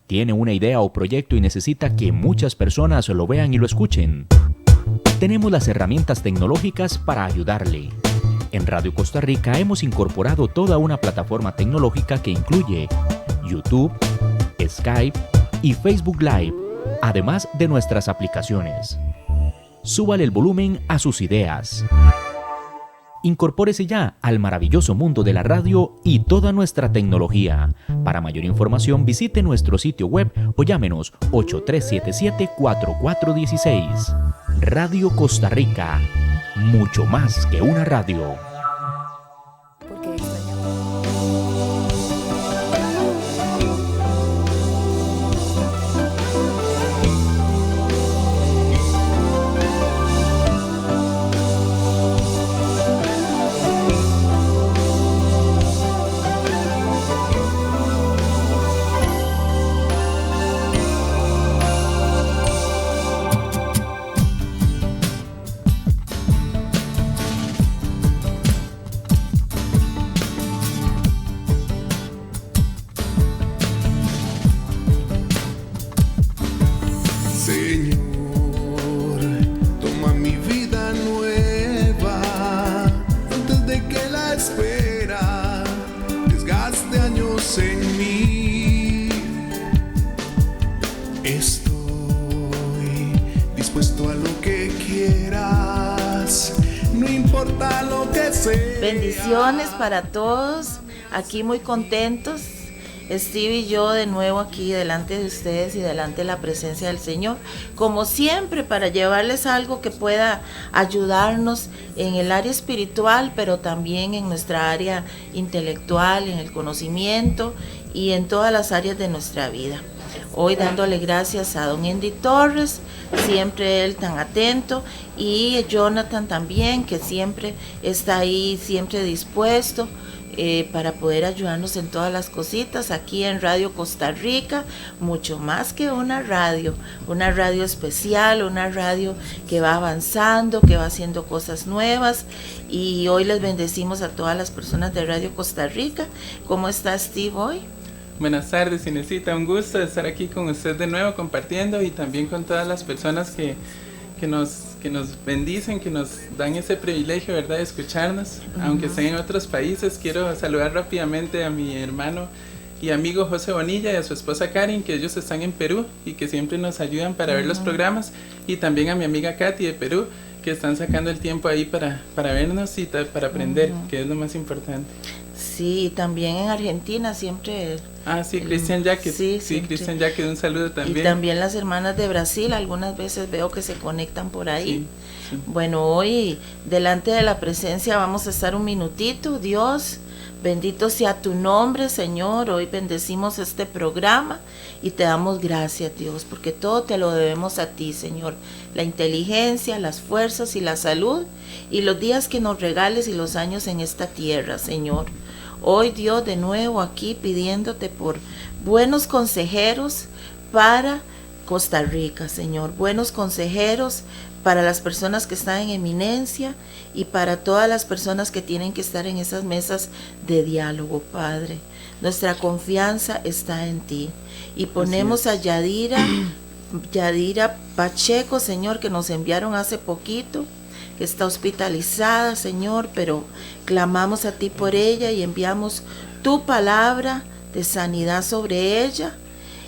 ¿Tiene una idea o proyecto y necesita que muchas personas lo vean y lo escuchen? Tenemos las herramientas tecnológicas para ayudarle. En Radio Costa Rica hemos incorporado toda una plataforma tecnológica que incluye YouTube, Skype y Facebook Live, además de nuestras aplicaciones. Súbale el volumen a sus ideas. Incorpórese ya al maravilloso mundo de la radio y toda nuestra tecnología. Para mayor información visite nuestro sitio web o llámenos 8377-4416. Radio Costa Rica, mucho más que una radio. Bendiciones para todos, aquí muy contentos, Steve y yo de nuevo aquí delante de ustedes y delante de la presencia del Señor, como siempre para llevarles algo que pueda ayudarnos en el área espiritual, pero también en nuestra área intelectual, en el conocimiento y en todas las áreas de nuestra vida. Hoy dándole gracias a don Andy Torres, siempre él tan atento, y Jonathan también, que siempre está ahí, siempre dispuesto para poder ayudarnos en todas las cositas aquí en Radio Costa Rica, mucho más que una radio especial, una radio que va avanzando, que va haciendo cosas nuevas, y hoy les bendecimos a todas las personas de Radio Costa Rica. ¿Cómo está Steve hoy? Buenas tardes, Inesita, un gusto estar aquí con usted de nuevo compartiendo y también con todas las personas que nos bendicen, que nos dan ese privilegio, ¿verdad?, de escucharnos, aunque estén en otros países. Quiero saludar rápidamente a mi hermano y amigo José Bonilla y a su esposa Karen, que ellos están en Perú y que siempre nos ayudan para ver los programas, y también a mi amiga Katy de Perú, que están sacando el tiempo ahí para vernos y para aprender, que es lo más importante. Sí, también en Argentina siempre... sí, Cristian Jacket. Sí, Cristian Jacket, un saludo también. Y también las hermanas de Brasil, algunas veces veo que se conectan por ahí. Sí. Bueno, hoy delante de la presencia vamos a estar un minutito. Dios, bendito sea tu nombre, Señor. Hoy bendecimos este programa y te damos gracias, Dios, porque todo te lo debemos a ti, Señor. La inteligencia, las fuerzas y la salud, y los días que nos regales y los años en esta tierra, Señor. Hoy, Dios, de nuevo aquí pidiéndote por buenos consejeros para Costa Rica, Señor. Buenos consejeros para las personas que están en eminencia y para todas las personas que tienen que estar en esas mesas de diálogo, Padre. Nuestra confianza está en ti. Y ponemos a Yadira Pacheco, Señor, que nos enviaron hace poquito, que está hospitalizada, Señor, pero clamamos a ti por ella y enviamos tu palabra de sanidad sobre ella,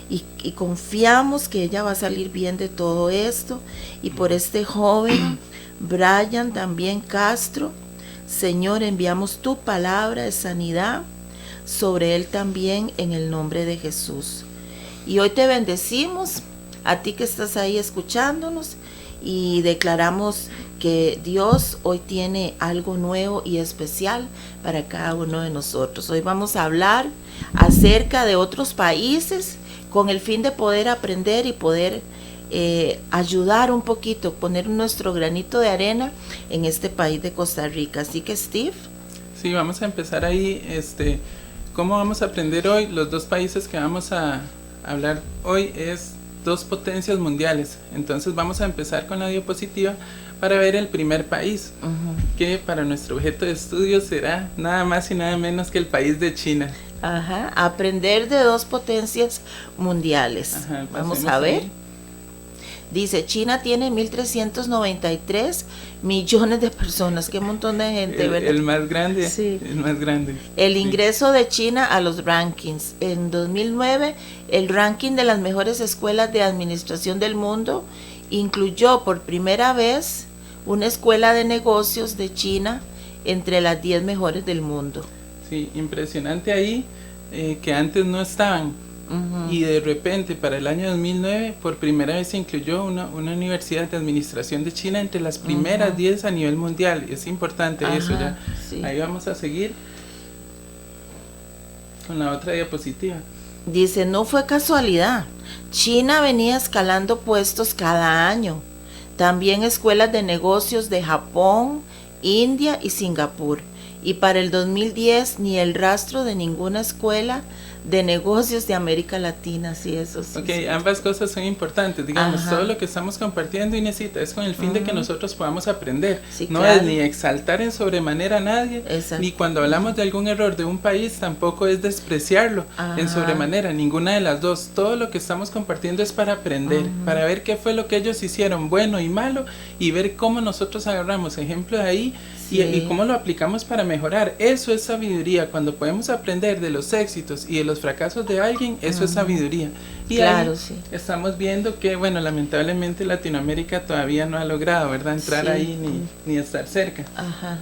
y confiamos que ella va a salir bien de todo esto. Y por este joven Brian también Castro, Señor, enviamos tu palabra de sanidad sobre él también en el nombre de Jesús. Y hoy te bendecimos a ti que estás ahí escuchándonos, y declaramos que Dios hoy tiene algo nuevo y especial para cada uno de nosotros. Hoy vamos a hablar acerca de otros países con el fin de poder aprender y poder ayudar un poquito, poner nuestro granito de arena en este país de Costa Rica. Así que, Steve. Sí, vamos a empezar ahí. ¿Cómo vamos a aprender hoy? Los dos países que vamos a hablar hoy es 2 potencias mundiales. Entonces vamos a empezar con la diapositiva para ver el primer país, que para nuestro objeto de estudio será nada más y nada menos que el país de China. Ajá, aprender de 2 potencias mundiales. Ajá, vamos a ver. ahí. Dice, China tiene 1.393 millones de personas, qué montón de gente, ¿verdad? El más grande, Sí. el más grande. El ingreso de China a los rankings. En 2009, el ranking de las mejores escuelas de administración del mundo incluyó por primera vez una escuela de negocios de China entre las 10 mejores del mundo. Sí, impresionante ahí, que antes no estaban. Y de repente para el año 2009 por primera vez se incluyó una universidad de administración de China entre las primeras 10 a nivel mundial. Es importante eso ya. Sí. Ahí vamos a seguir con la otra diapositiva. Dice, no fue casualidad. China venía escalando puestos cada año. También escuelas de negocios de Japón, India y Singapur. Y para el 2010 ni el rastro de ninguna escuela de negocios de América Latina, sí, eso sí. Ok, sí. ambas cosas son importantes, digamos, Ajá. todo lo que estamos compartiendo, Inesita, es con el fin de que nosotros podamos aprender. Sí, No claro. es ni exaltar en sobremanera a nadie, Exacto. ni cuando hablamos de algún error de un país, tampoco es despreciarlo en Ajá. sobremanera, ninguna de las dos. Todo lo que estamos compartiendo es para aprender, para ver qué fue lo que ellos hicieron, bueno y malo, y ver cómo nosotros agarramos ejemplo de ahí. Sí. Y cómo lo aplicamos para mejorar. Eso es sabiduría. Cuando podemos aprender de los éxitos y de los fracasos de alguien, eso es sabiduría. Y Claro, ahí sí. estamos viendo que, bueno, lamentablemente Latinoamérica todavía no ha logrado, ¿verdad? Entrar Sí. ahí ni estar cerca. Ajá.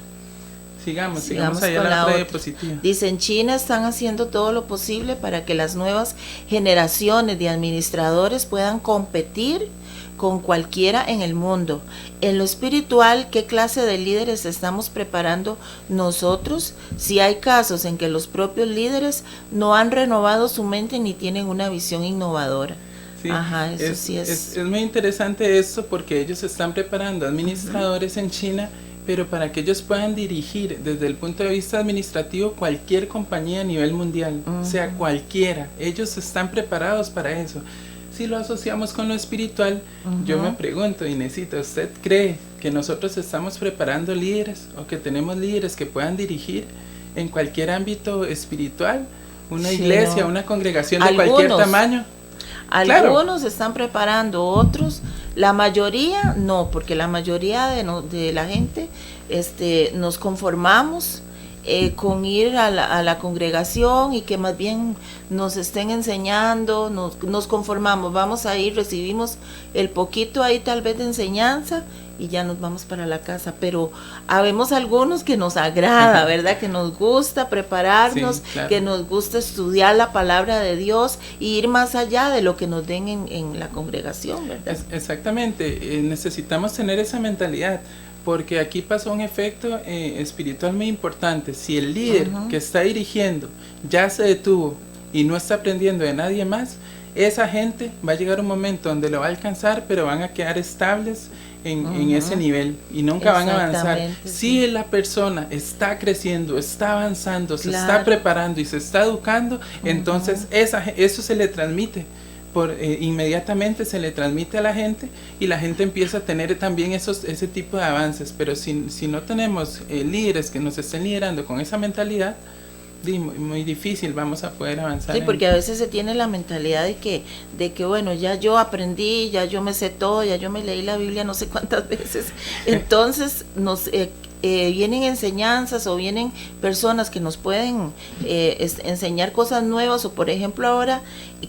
Sigamos allá con a la la otra otra. diapositiva. Dice, en China están haciendo todo lo posible para que las nuevas generaciones de administradores puedan competir con cualquiera en el mundo. En lo espiritual, ¿qué clase de líderes estamos preparando nosotros? Si hay casos en que los propios líderes no han renovado su mente ni tienen una visión innovadora. Sí, Ajá, eso sí es. Es muy interesante esto porque ellos están preparando administradores en China, pero para que ellos puedan dirigir desde el punto de vista administrativo cualquier compañía a nivel mundial, o sea, cualquiera. Ellos están preparados para eso. Si lo asociamos con lo espiritual, yo me pregunto, Inesita, ¿usted cree que nosotros estamos preparando líderes o que tenemos líderes que puedan dirigir en cualquier ámbito espiritual? Una Sí, iglesia, no. una congregación de cualquier tamaño. Algunos están preparando, otros, la mayoría no, porque la mayoría de la gente nos conformamos con ir a la congregación y que más bien nos estén enseñando, nos conformamos, vamos a ir, recibimos el poquito ahí tal vez de enseñanza y ya nos vamos para la casa, pero habemos algunos que nos agrada, ¿verdad? Que nos gusta prepararnos, Sí, claro. que nos gusta estudiar la palabra de Dios y ir más allá de lo que nos den en la congregación, ¿verdad? Exactamente, necesitamos tener esa mentalidad, porque aquí pasa un efecto espiritual muy importante. Si el líder que está dirigiendo ya se detuvo y no está aprendiendo de nadie más, esa gente va a llegar un momento donde lo va a alcanzar, pero van a quedar estables en ese nivel y nunca van a avanzar. Exactamente, Si la persona está creciendo, está avanzando, se está Claro. preparando y se está educando, entonces eso se le transmite. Inmediatamente se le transmite a la gente y la gente empieza a tener también ese tipo de avances, pero si no tenemos líderes que nos estén liderando con esa mentalidad, muy difícil vamos a poder avanzar. Sí, porque a veces se tiene la mentalidad de que bueno, ya yo aprendí, ya yo me sé todo, ya yo me leí la Biblia no sé cuántas veces, entonces nos vienen enseñanzas o vienen personas que nos pueden enseñar cosas nuevas, o por ejemplo ahora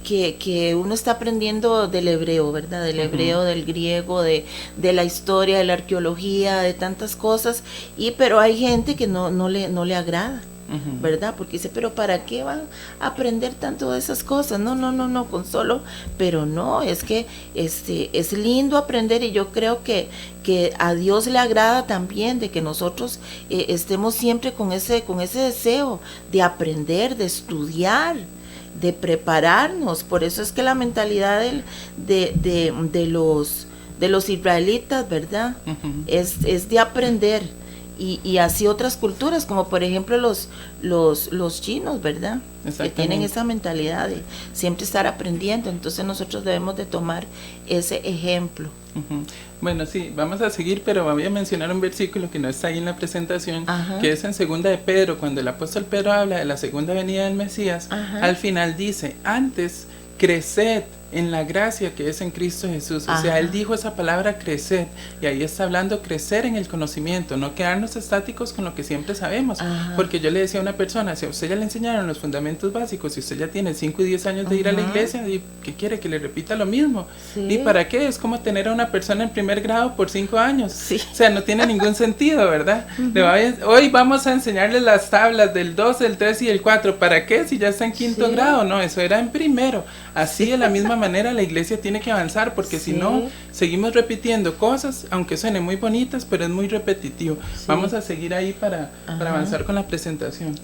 que uno está aprendiendo del hebreo, ¿verdad? Del hebreo, del griego, de la historia, de la arqueología, de tantas cosas, pero hay gente que no le agrada. ¿Verdad? Porque dice, pero ¿para qué van a aprender tanto de esas cosas? No, con solo, pero no, es que es lindo aprender, y yo creo que a Dios le agrada también de que nosotros estemos siempre con ese deseo de aprender, de estudiar, de prepararnos. Por eso es que la mentalidad de los israelitas, ¿verdad? Es de aprender. y así otras culturas, como por ejemplo los chinos, ¿verdad? Que tienen esa mentalidad de siempre estar aprendiendo, entonces nosotros debemos de tomar ese ejemplo. Bueno, sí, vamos a seguir, pero voy a mencionar un versículo que no está ahí en la presentación, que es en segunda de Pedro, cuando el apóstol Pedro habla de la segunda venida del Mesías. Al final dice, antes creced en la gracia que es en Cristo Jesús. O sea, él dijo esa palabra crecer, y ahí está hablando crecer en el conocimiento, no quedarnos estáticos con lo que siempre sabemos. Porque yo le decía a una persona, si a usted ya le enseñaron los fundamentos básicos, si usted ya tiene 5 y 10 años de ir a la iglesia, ¿y qué quiere? Que le repita lo mismo. ¿Y para qué? Es como tener a una persona en primer grado por 5 años. O sea, no tiene ningún sentido, ¿verdad? Hoy vamos a enseñarle las tablas del 2, el 3 y el 4. ¿Para qué? Si ya está en quinto grado. No, eso era en primero. Así de la misma manera la iglesia tiene que avanzar, porque si no, seguimos repitiendo cosas, aunque suenen muy bonitas, pero es muy repetitivo. Vamos a seguir ahí para avanzar con la presentación.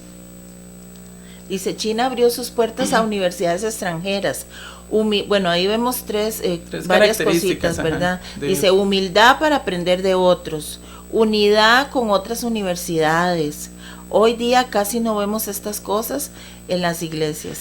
Dice, China abrió sus puertas a universidades extranjeras. Bueno, ahí vemos tres varias cositas, ¿verdad? Dice, humildad para aprender de otros, unidad con otras universidades. Hoy día casi no vemos estas cosas en las iglesias.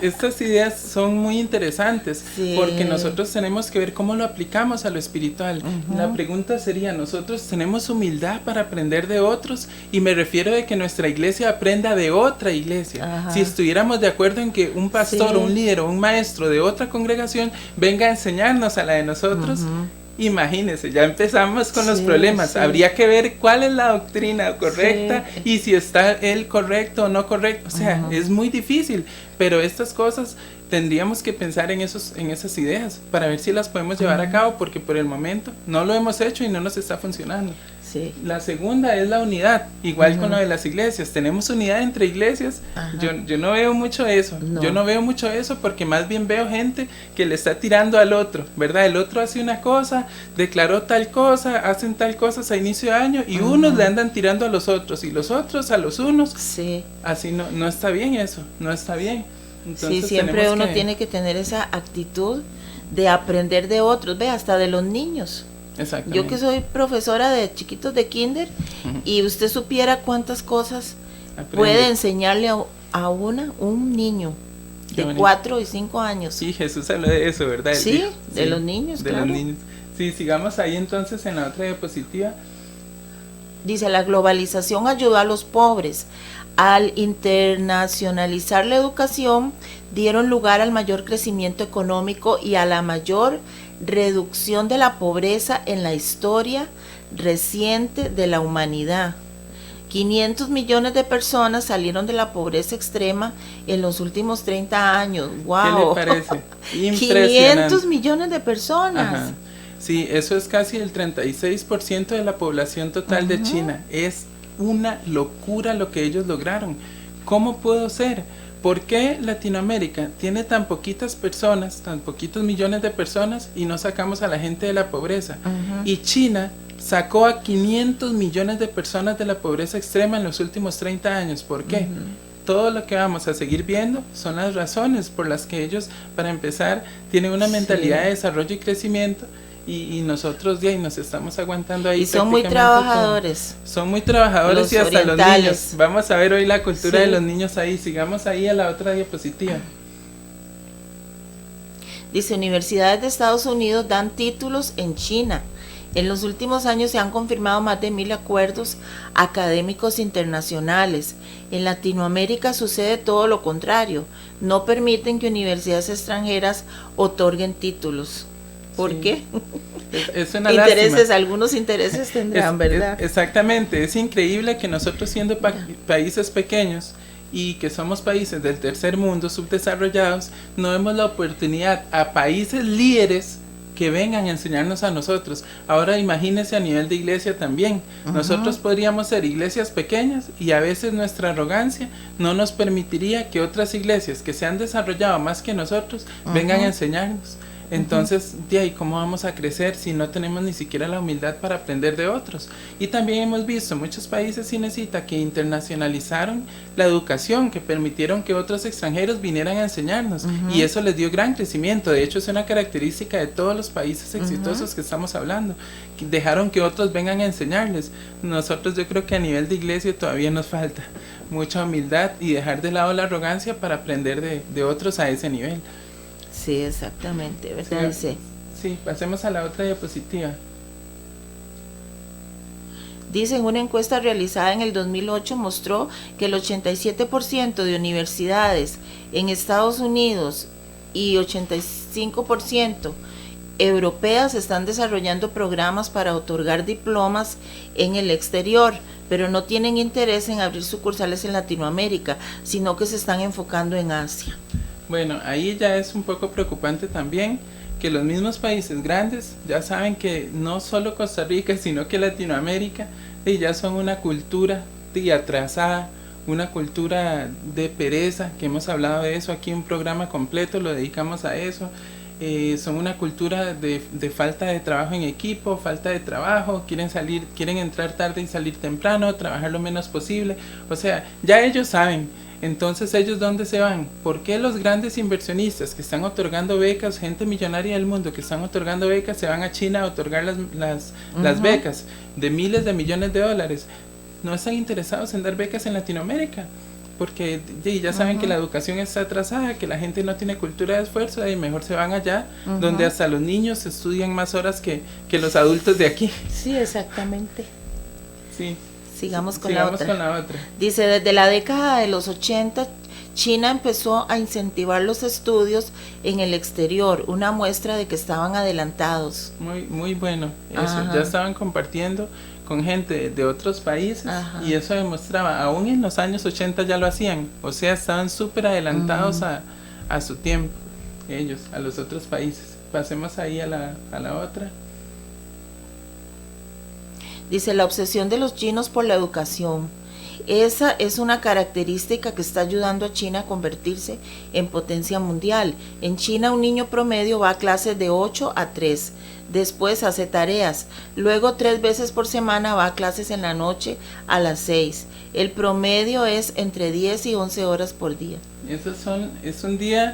Estas ideas son muy interesantes, porque nosotros tenemos que ver cómo lo aplicamos a lo espiritual. La pregunta sería, ¿nosotros tenemos humildad para aprender de otros? Y me refiero de que nuestra iglesia aprenda de otra iglesia. Si estuviéramos de acuerdo en que un pastor o un líder o un maestro de otra congregación venga a enseñarnos a la de nosotros, imagínense, ya empezamos con los problemas. Habría que ver cuál es la doctrina correcta y si está él correcto o no correcto. O sea, es muy difícil, pero estas cosas tendríamos que pensar en esas ideas para ver si las podemos llevar a cabo, porque por el momento no lo hemos hecho y no nos está funcionando. La segunda es la unidad, igual con lo de las iglesias. Tenemos unidad entre iglesias. Yo no veo mucho eso. Yo no veo mucho eso, porque más bien veo gente que le está tirando al otro, ¿verdad? El otro hace una cosa, declaró tal cosa, hacen tal cosa a inicio de año, y unos le andan tirando a los otros y los otros a los unos. Así no está bien eso, no está bien. Entonces, siempre uno tiene que tener esa actitud de aprender de otros, ve, hasta de los niños. Yo que soy profesora de chiquitos de kinder, y usted supiera cuántas cosas puede enseñarle a un niño de 4 y 5 años. Sí, Jesús habló de eso, ¿verdad? De los niños, los niños. Sí, sigamos ahí entonces en la otra diapositiva. Dice, la globalización ayudó a los pobres. Al internacionalizar la educación, dieron lugar al mayor crecimiento económico y a la mayor reducción de la pobreza en la historia reciente de la humanidad. 500 millones de personas salieron de la pobreza extrema en los últimos 30 años. ¡Wow! ¿Qué le parece? 500 millones de personas. Sí, eso es casi el 36% de la población total de China. Es una locura lo que ellos lograron. ¿Cómo pudo ser? ¿Por qué Latinoamérica tiene tan poquitas personas, tan poquitos millones de personas, y no sacamos a la gente de la pobreza? Y China sacó a 500 millones de personas de la pobreza extrema en los últimos 30 años. ¿Por qué? Todo lo que vamos a seguir viendo son las razones por las que ellos, para empezar, tienen una mentalidad de desarrollo y crecimiento. Y nosotros ya nos estamos aguantando ahí. Y son muy trabajadores. Son muy trabajadores, los y hasta orientales. Los niños. Vamos a ver hoy la cultura de los niños ahí. Sigamos ahí a la otra diapositiva. Dice, universidades de Estados Unidos dan títulos en China. En los últimos años se han confirmado más de 1000 acuerdos académicos internacionales. En Latinoamérica sucede todo lo contrario. No permiten que universidades extranjeras otorguen títulos. ¿Por qué? Es una lástima. Algunos intereses tendrán, ¿verdad? Exactamente, es increíble que nosotros siendo países pequeños y que somos países del tercer mundo subdesarrollados, no demos la oportunidad a países líderes que vengan a enseñarnos a nosotros. Ahora imagínense a nivel de iglesia también. Nosotros podríamos ser iglesias pequeñas, y a veces nuestra arrogancia no nos permitiría que otras iglesias que se han desarrollado más que nosotros vengan a enseñarnos. Entonces, de ahí, ¿cómo vamos a crecer si no tenemos ni siquiera la humildad para aprender de otros? Y también hemos visto muchos países, Inesita, que internacionalizaron la educación, que permitieron que otros extranjeros vinieran a enseñarnos, y eso les dio gran crecimiento. De hecho, es una característica de todos los países exitosos que estamos hablando, que dejaron que otros vengan a enseñarles. Nosotros, yo creo que a nivel de iglesia todavía nos falta mucha humildad y dejar de lado la arrogancia para aprender de otros a ese nivel. Sí, exactamente, ¿verdad? Sí, pasemos a la otra diapositiva. Dice, una encuesta realizada en el 2008 mostró que el 87% de universidades en Estados Unidos y 85% europeas están desarrollando programas para otorgar diplomas en el exterior, pero no tienen interés en abrir sucursales en Latinoamérica, sino que se están enfocando en Asia. Bueno, ahí ya es un poco preocupante también que los mismos países grandes ya saben que no solo Costa Rica, sino que Latinoamérica ya son una cultura atrasada, una cultura de pereza, que hemos hablado de eso aquí, un programa completo lo dedicamos a eso. Son una cultura de falta de trabajo en equipo, falta de trabajo, quieren entrar tarde y salir temprano, trabajar lo menos posible. O sea, ya ellos saben. Entonces, ¿ellos dónde se van? ¿Por qué los grandes inversionistas que están otorgando becas, gente millonaria del mundo que están otorgando becas, se van a China a otorgar las becas de miles de millones de dólares? No están interesados en dar becas en Latinoamérica, porque ya saben que la educación está atrasada, que la gente no tiene cultura de esfuerzo, y mejor se van allá, donde hasta los niños estudian más horas que los adultos de aquí. Sí, exactamente. Sí. Sigamos con la otra. Dice, desde la década de los 80, China empezó a incentivar los estudios en el exterior, una muestra de que estaban adelantados. Muy bueno, eso, ya estaban compartiendo con gente de otros países, y eso demostraba, aún en los años 80 ya lo hacían, o sea, estaban súper adelantados a su tiempo, ellos, a los otros países. Pasemos ahí a la otra. Dice, la obsesión de los chinos por la educación. Esa es una característica que está ayudando a China a convertirse en potencia mundial. En China, un niño promedio va a clases de 8 a 3, después hace tareas, luego 3 veces por semana va a clases en la noche a las 6. El promedio es entre 10 y 11 horas por día. Eso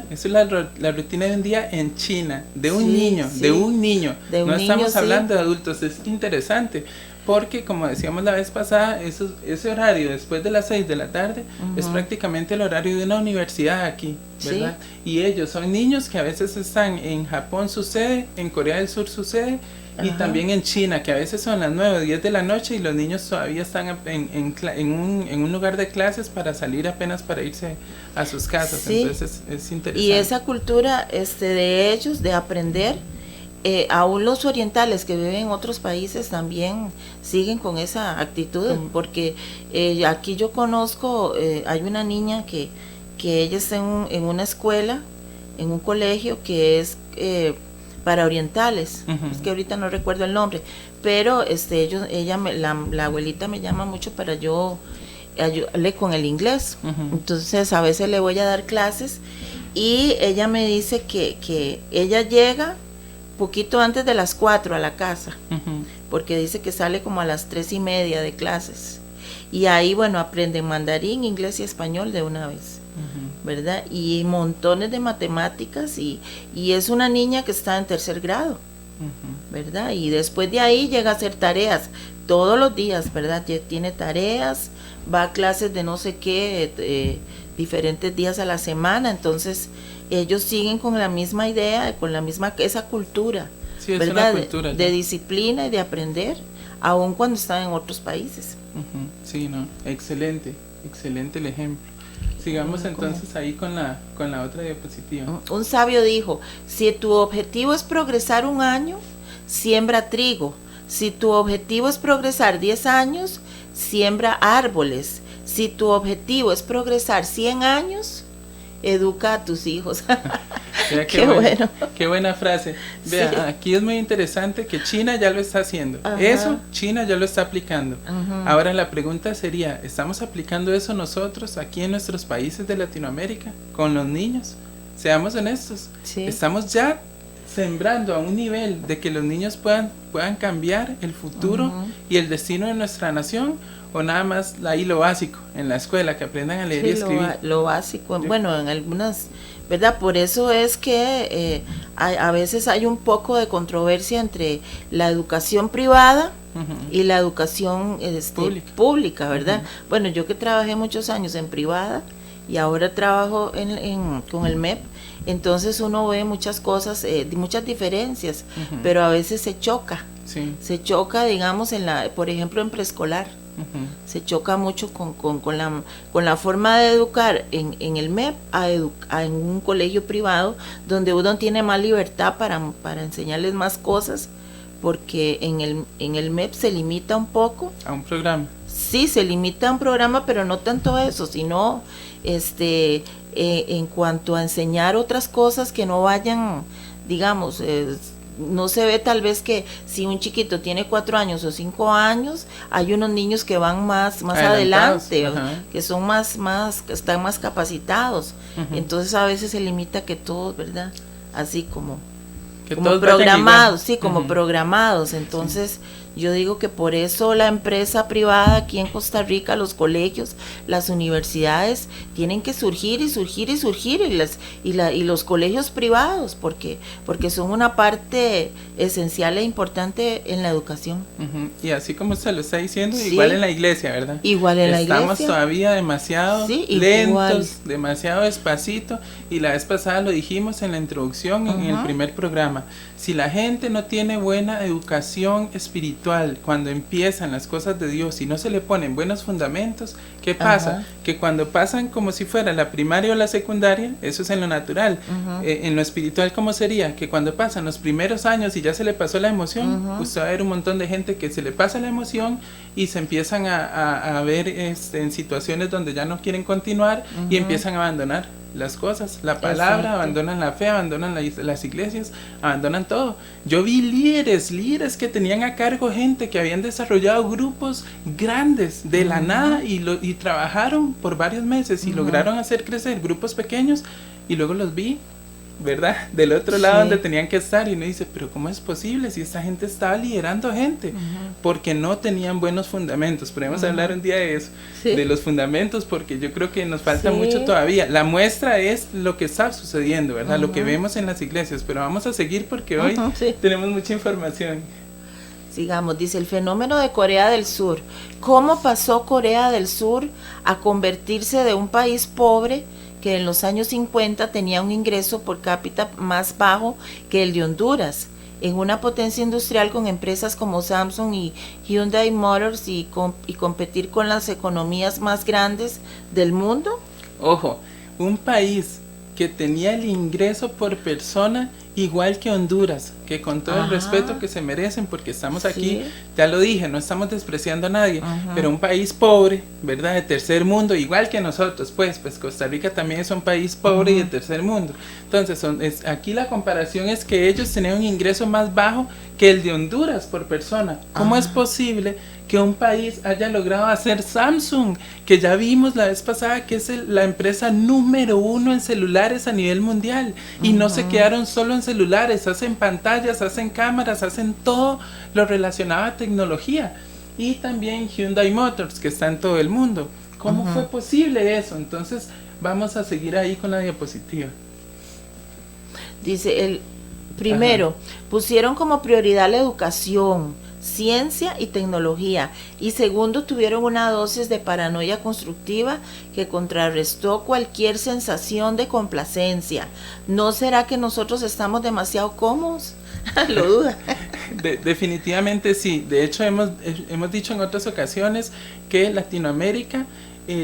es la rutina de un día en China, de un niño. No estamos hablando de adultos. Es interesante, porque como decíamos la vez pasada, ese horario después de las 6 de la tarde es prácticamente el horario de una universidad aquí, ¿verdad? Y ellos son niños que a veces están en Japón, sucede, en Corea del Sur sucede, y también en China, que a veces son las 9 o 10 de la noche y los niños todavía están en un lugar de clases para salir apenas para irse a sus casas. Entonces es interesante. Y esa cultura de ellos, de aprender, aún los orientales que viven en otros países también siguen con esa actitud, porque aquí yo conozco, hay una niña que ella está en una escuela, en un colegio que es para orientales, es que ahorita no recuerdo el nombre, pero la abuelita me llama mucho para yo ayudarle con el inglés. Entonces a veces le voy a dar clases y ella me dice que ella llega poquito antes de las 4 a la casa, porque dice que sale como a las 3:30 de clases, y ahí aprende mandarín, inglés y español de una vez, ¿verdad? Y montones de matemáticas, y es una niña que está en 3er grado, ¿verdad? Y después de ahí llega a hacer tareas todos los días, ¿verdad? Tiene tareas, va a clases de no sé qué, diferentes días a la semana. Entonces ellos siguen con la misma idea, con esa cultura, sí, ¿verdad? Es una cultura, de disciplina y de aprender, aun cuando están en otros países. Sí, no, excelente el ejemplo. Sigamos entonces ahí con la otra diapositiva. Un sabio dijo, si tu objetivo es progresar 1 año, siembra trigo. Si tu objetivo es progresar 10 años, siembra árboles. Si tu objetivo es progresar 100 años, educa a tus hijos. Mira, qué buena frase. Vea, aquí es muy interesante que China ya lo está haciendo. Eso China ya lo está aplicando. Ahora la pregunta sería, ¿estamos aplicando eso nosotros aquí en nuestros países de Latinoamérica con los niños? Seamos honestos. Estamos ya sembrando a un nivel de que los niños puedan cambiar el futuro y el destino de nuestra nación, o nada más ahí lo básico en la escuela, que aprendan a leer y escribir? Lo básico, bueno, en algunas, ¿verdad? Por eso es que a veces hay un poco de controversia entre la educación privada y la educación pública, ¿verdad? Bueno, yo que trabajé muchos años en privada y ahora trabajo con el MEP, entonces uno ve muchas cosas, muchas diferencias, pero a veces se choca, digamos, por ejemplo, en preescolar. Se choca mucho con la forma de educar en el MEP en un colegio privado, donde uno tiene más libertad para enseñarles más cosas, porque en el MEP se limita un poco a un programa. Sí, se limita a un programa, pero no tanto eso, sino en cuanto a enseñar otras cosas que no vayan, digamos, no se ve tal vez que si un chiquito tiene 4 años o 5 años, hay unos niños que van más adelante, que son que están más capacitados. Entonces a veces se limita que todos, ¿verdad? Así como programados, como programados. Entonces yo digo que por eso la empresa privada aquí en Costa Rica, los colegios, las universidades tienen que surgir y los colegios privados, porque son una parte esencial e importante en la educación. Y así como usted lo está diciendo, igual en la iglesia, ¿verdad? Igual en la iglesia. Estamos todavía demasiado lentos, demasiado despacito, y la vez pasada lo dijimos en la introducción, en el primer programa. Si la gente no tiene buena educación espiritual cuando empiezan las cosas de Dios y no se le ponen buenos fundamentos, ¿qué pasa? Que cuando pasan como si fuera la primaria o la secundaria, eso es en lo natural, en lo espiritual, ¿cómo sería? Que cuando pasan los primeros años y ya se le pasó la emoción, usted va a ver un montón de gente que se le pasa la emoción y se empiezan a ver en situaciones donde ya no quieren continuar y empiezan a abandonar las cosas, la palabra, abandonan la fe, abandonan las iglesias, abandonan todo. Yo vi líderes que tenían a cargo gente que habían desarrollado grupos grandes de la nada y trabajaron por varios meses y lograron hacer crecer grupos pequeños, y luego los vi, ¿verdad? Del otro lado donde tenían que estar, y uno dice, pero ¿cómo es posible si esta gente estaba liderando gente? Porque no tenían buenos fundamentos. Podemos hablar un día de eso, de los fundamentos, porque yo creo que nos falta mucho todavía. La muestra es lo que está sucediendo, ¿verdad? Lo que vemos en las iglesias, pero vamos a seguir porque hoy tenemos mucha información. Sigamos, dice el fenómeno de Corea del Sur. ¿Cómo pasó Corea del Sur a convertirse de un país pobre que en los años 50 tenía un ingreso por cápita más bajo que el de Honduras, en una potencia industrial con empresas como Samsung y Hyundai Motors y competir con las economías más grandes del mundo? Ojo, un país que tenía el ingreso por persona igual que Honduras, que con todo el respeto que se merecen, porque estamos aquí, ya lo dije, no estamos despreciando a nadie, pero un país pobre, ¿verdad? De tercer mundo, igual que nosotros, pues Costa Rica también es un país pobre y de tercer mundo. Entonces, aquí la comparación es que ellos tenían un ingreso más bajo que el de Honduras por persona. ¿Cómo es posible que un país haya logrado hacer Samsung, que ya vimos la vez pasada que es la empresa número 1 en celulares a nivel mundial, y no se quedaron solo en celulares, hacen pantallas, hacen cámaras, hacen todo lo relacionado a tecnología, y también Hyundai Motors, que está en todo el mundo? ¿Cómo fue posible eso? Entonces vamos a seguir ahí con la diapositiva. Dice, primero, pusieron como prioridad la educación, ciencia y tecnología, y segundo, tuvieron una dosis de paranoia constructiva que contrarrestó cualquier sensación de complacencia. ¿No será que nosotros estamos demasiado cómodos? Lo duda. Definitivamente sí. De hecho, hemos dicho en otras ocasiones que Latinoamérica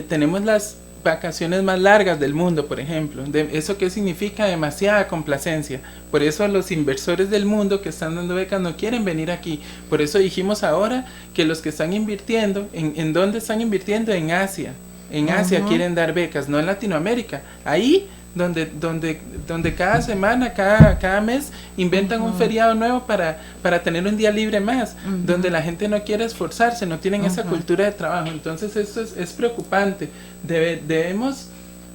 tenemos las vacaciones más largas del mundo, por ejemplo. ¿Eso qué significa? Demasiada complacencia. Por eso los inversores del mundo que están dando becas no quieren venir aquí. Por eso dijimos ahora que los que están invirtiendo, ¿en dónde están invirtiendo? En Asia. En Asia quieren dar becas, no en Latinoamérica. Ahí donde cada semana, cada mes inventan un feriado nuevo para tener un día libre más, donde la gente no quiere esforzarse, no tienen esa cultura de trabajo. Entonces esto es preocupante. Debemos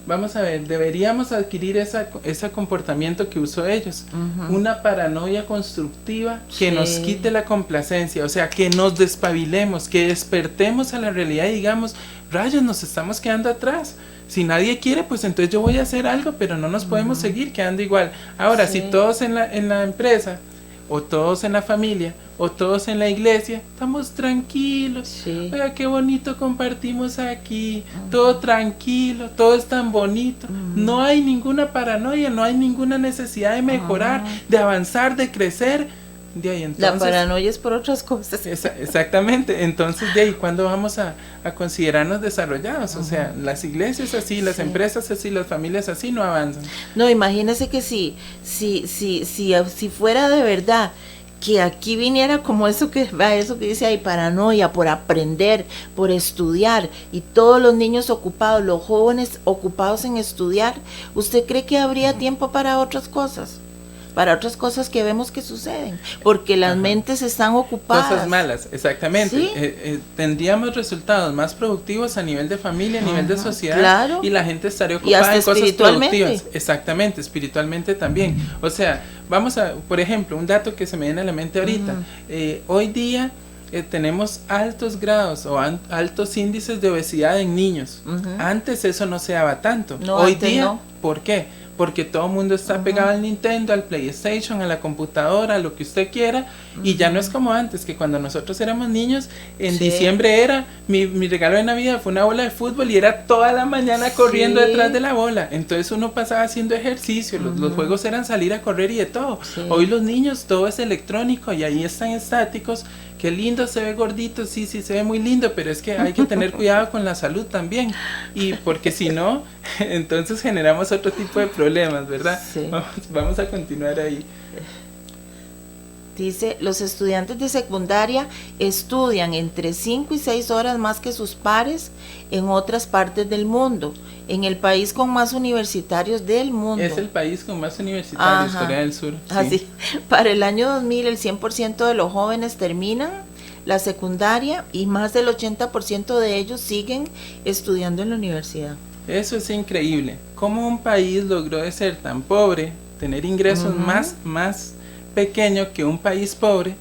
vamos a ver, deberíamos adquirir ese comportamiento que usó ellos, una paranoia constructiva que nos quite la complacencia, o sea, que nos despabilemos, que despertemos a la realidad y digamos, rayos, nos estamos quedando atrás. Si nadie quiere, pues entonces yo voy a hacer algo, pero no nos podemos seguir quedando igual. Ahora, si todos en la empresa, o todos en la familia, o todos en la iglesia, estamos tranquilos. Oiga, qué bonito compartimos aquí, todo tranquilo, todo es tan bonito. No hay ninguna paranoia, no hay ninguna necesidad de mejorar, de avanzar, de crecer. De ahí, entonces, la paranoia es por otras cosas. Exactamente, entonces de ahí, ¿cuándo vamos a considerarnos desarrollados? O sea, las iglesias así, las empresas así, las familias así no avanzan. No, imagínese que si fuera de verdad que aquí viniera como eso que dice ahí, paranoia por aprender, por estudiar, y todos los niños ocupados, los jóvenes ocupados en estudiar, ¿usted cree que habría tiempo para otras cosas? Para otras cosas que vemos que suceden, porque las mentes están ocupadas. Cosas malas, exactamente. ¿Sí? Tendríamos resultados más productivos a nivel de familia, a nivel de sociedad, claro. Y la gente estaría ocupada en cosas productivas. Exactamente, espiritualmente también. O sea, vamos a, por ejemplo, un dato que se me viene a la mente ahorita. Hoy día tenemos altos grados o altos índices de obesidad en niños. Antes eso no se daba tanto. No, hoy día, no. ¿Por qué? Porque todo el mundo está pegado al Nintendo, al PlayStation, a la computadora, a lo que usted quiera, y ya no es como antes, que cuando nosotros éramos niños, en diciembre era, mi regalo de Navidad fue una bola de fútbol y era toda la mañana corriendo detrás de la bola, entonces uno pasaba haciendo ejercicio, los juegos eran salir a correr y de todo. Hoy los niños todo es electrónico y ahí están estáticos. Qué lindo, se ve gordito, sí, se ve muy lindo, pero es que hay que tener cuidado con la salud también, y porque si no, entonces generamos otro tipo de problemas, ¿verdad? Sí. Vamos a continuar ahí. Dice, los estudiantes de secundaria estudian entre 5 y 6 horas más que sus pares en otras partes del mundo, en el país con más universitarios del mundo. Es el país con más universitarios, Corea del Sur. Sí. Así, para el año 2000 el 100% de los jóvenes terminan la secundaria y más del 80% de ellos siguen estudiando en la universidad. Eso es increíble. ¿Cómo un país logró de ser tan pobre, tener ingresos más pequeños que un país pobre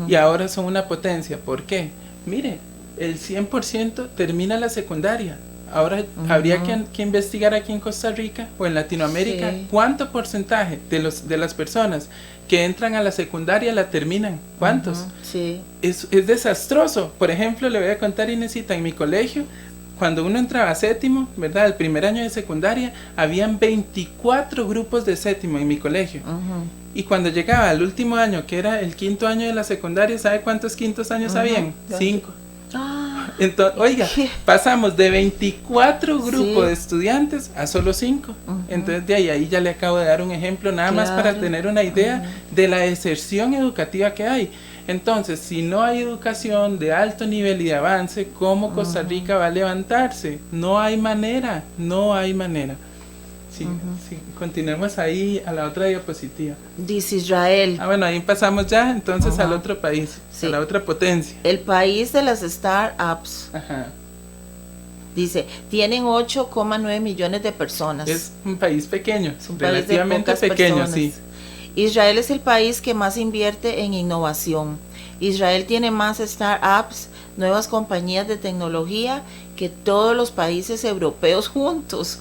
y ahora son una potencia? ¿Por qué? Mire, el 100% termina la secundaria. Ahora habría que investigar aquí en Costa Rica o en Latinoamérica cuánto porcentaje de las personas que entran a la secundaria la terminan. ¿Cuántos? Es desastroso. Por ejemplo, le voy a contar, Inesita, en mi colegio, cuando uno entraba a séptimo, ¿verdad? El primer año de secundaria, habían 24 grupos de séptimo en mi colegio. Y cuando llegaba al último año, que era el quinto año de la secundaria, ¿sabe cuántos quintos años habían? 5. Entonces, oiga, pasamos de 24 grupos de estudiantes a solo 5. Entonces de ahí ya le acabo de dar un ejemplo nada más para tener una idea de la deserción educativa que hay. Entonces, si no hay educación de alto nivel y de avance, ¿cómo Costa Rica va a levantarse? No hay manera. Sí, continuemos ahí a la otra diapositiva. Dice Israel. Bueno, ahí pasamos ya entonces al otro país, a la otra potencia. El país de las startups. Dice, tienen 8,9 millones de personas. Es un país pequeño, relativamente pequeño, sí. Israel es el país que más invierte en innovación. Israel tiene más startups, nuevas compañías de tecnología que todos los países europeos juntos.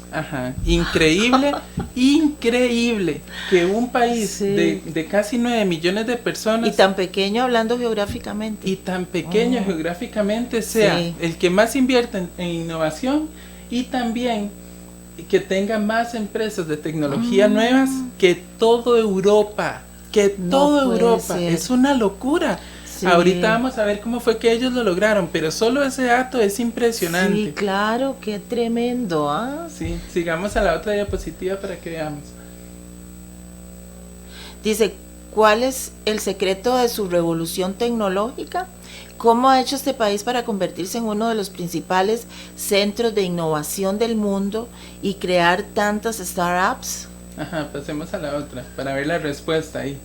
Increíble, increíble que un país de casi 9 millones de personas y tan pequeño hablando geográficamente. Y tan pequeño geográficamente sea el que más invierte en innovación y también que tenga más empresas de tecnología nuevas que toda Europa. Es una locura. Ahorita vamos a ver cómo fue que ellos lo lograron, pero solo ese dato es impresionante. Sí, claro, qué tremendo, Sí, sigamos a la otra diapositiva para que veamos. Dice, ¿cuál es el secreto de su revolución tecnológica? ¿Cómo ha hecho este país para convertirse en uno de los principales centros de innovación del mundo y crear tantas startups? Pasemos a la otra para ver la respuesta ahí.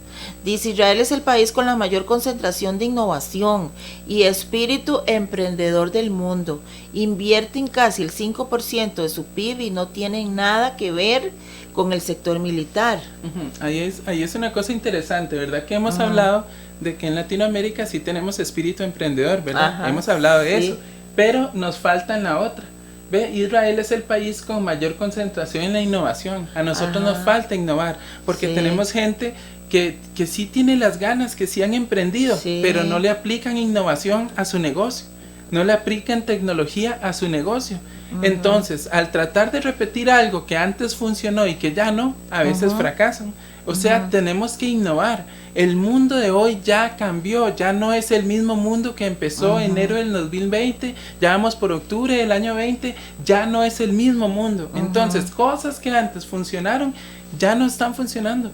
Dice, Israel es el país con la mayor concentración de innovación y espíritu emprendedor del mundo. Invierten casi el 5% de su PIB y no tienen nada que ver con el sector militar. Ahí es una cosa interesante, ¿verdad? Que hemos hablado de que en Latinoamérica sí tenemos espíritu emprendedor, ¿verdad? Hemos hablado de eso, pero nos falta en la otra. Ve, Israel es el país con mayor concentración en la innovación. A nosotros nos falta innovar, porque tenemos gente que sí tiene las ganas, que sí han emprendido, pero no le aplican innovación a su negocio, no le aplican tecnología a su negocio. Entonces, al tratar de repetir algo que antes funcionó y que ya no, a veces fracasan. O sea, tenemos que innovar. El mundo de hoy ya cambió, ya no es el mismo mundo que empezó enero del 2020, ya vamos por octubre del año 20, ya no es el mismo mundo. Entonces, cosas que antes funcionaron, ya no están funcionando,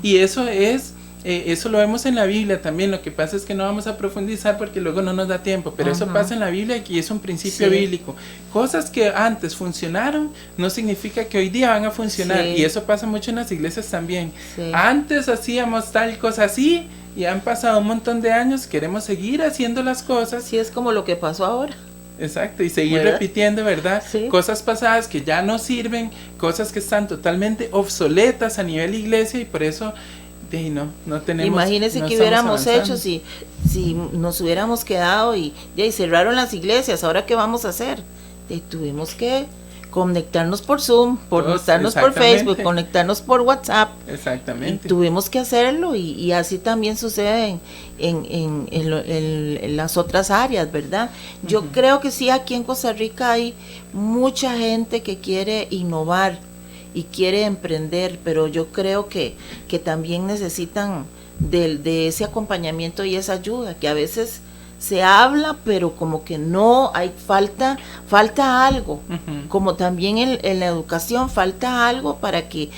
Y eso lo vemos en la Biblia también. Lo que pasa es que no vamos a profundizar porque luego no nos da tiempo, pero eso pasa en la Biblia y es un principio bíblico. Cosas que antes funcionaron no significa que hoy día van a funcionar, y eso pasa mucho en las iglesias también. Antes hacíamos tal cosa así y han pasado un montón de años, queremos seguir haciendo las cosas. Sí, es como lo que pasó ahora. Exacto, y seguir repitiendo, ¿verdad? Cosas pasadas que ya no sirven, cosas que están totalmente obsoletas a nivel iglesia, y por eso no tenemos. Imagínense que hubiéramos hecho si nos hubiéramos quedado y cerraron las iglesias. Ahora qué vamos a hacer. Tuvimos que conectarnos por Zoom, conectarnos por Facebook, conectarnos por WhatsApp. Exactamente. Y tuvimos que hacerlo, y así también sucede en las otras áreas, ¿verdad? Yo creo que sí, aquí en Costa Rica hay mucha gente que quiere innovar y quiere emprender, pero yo creo que también necesitan de ese acompañamiento y esa ayuda, que a veces se habla, pero como que no hay, falta algo, como también en la educación falta algo para que,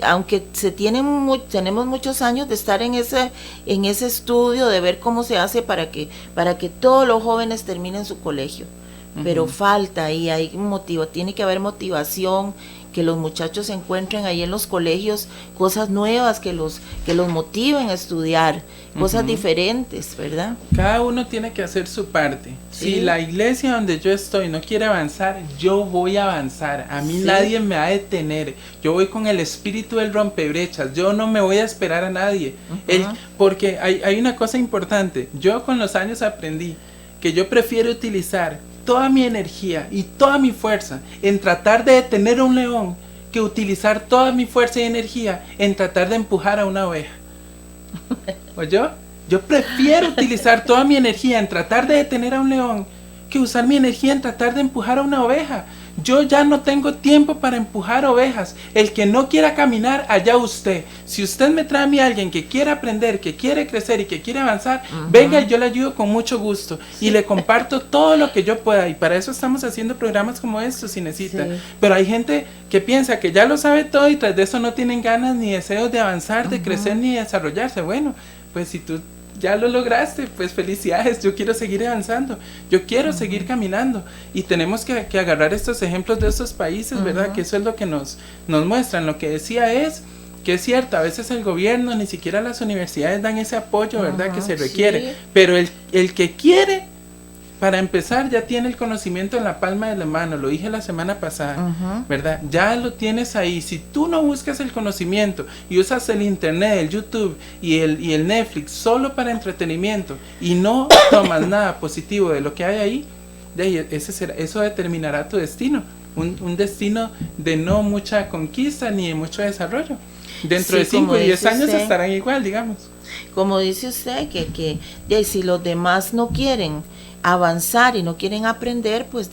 aunque tenemos muchos años de estar en ese estudio, de ver cómo se hace para que todos los jóvenes terminen su colegio, pero falta ahí, tiene que haber motivación, que los muchachos encuentren ahí en los colegios cosas nuevas que los motiven a estudiar, cosas diferentes, ¿verdad? Cada uno tiene que hacer su parte. Si la iglesia donde yo estoy no quiere avanzar, yo voy a avanzar. A mí nadie me va a detener. Yo voy con el espíritu del rompebrechas. Yo no me voy a esperar a nadie. Porque hay una cosa importante. Yo con los años aprendí que yo prefiero utilizar toda mi energía y toda mi fuerza en tratar de detener a un león que utilizar toda mi fuerza y energía en tratar de empujar a una oveja. ¿Oyó? Yo prefiero utilizar toda mi energía en tratar de detener a un león que usar mi energía en tratar de empujar a una oveja. Yo ya no tengo tiempo para empujar ovejas. El que no quiera caminar, allá usted. Si usted me trae a mí a alguien que quiere aprender, que quiere crecer y que quiere avanzar, venga, y yo le ayudo con mucho gusto. Y le comparto todo lo que yo pueda. Y para eso estamos haciendo programas como estos, si necesita. Pero hay gente que piensa que ya lo sabe todo y tras de eso no tienen ganas ni deseos de avanzar, de crecer ni de desarrollarse. Bueno, pues si tú ya lo lograste, pues felicidades, yo quiero seguir avanzando, yo quiero seguir caminando, y tenemos que agarrar estos ejemplos de estos países, ¿verdad? Que eso es lo que nos muestran. Lo que decía es que es cierto, a veces el gobierno, ni siquiera las universidades dan ese apoyo, ¿verdad? Que se requiere, pero el que quiere, para empezar, ya tiene el conocimiento en la palma de la mano. Lo dije la semana pasada, ¿verdad? Ya lo tienes ahí. Si tú no buscas el conocimiento y usas el internet, el YouTube y el Netflix solo para entretenimiento y no tomas nada positivo de lo que hay ahí, eso determinará tu destino. Un destino de no mucha conquista ni de mucho desarrollo. Dentro de 5 y 10 años estarán igual, digamos. Como dice usted, que si los demás no quieren avanzar y no quieren aprender, pues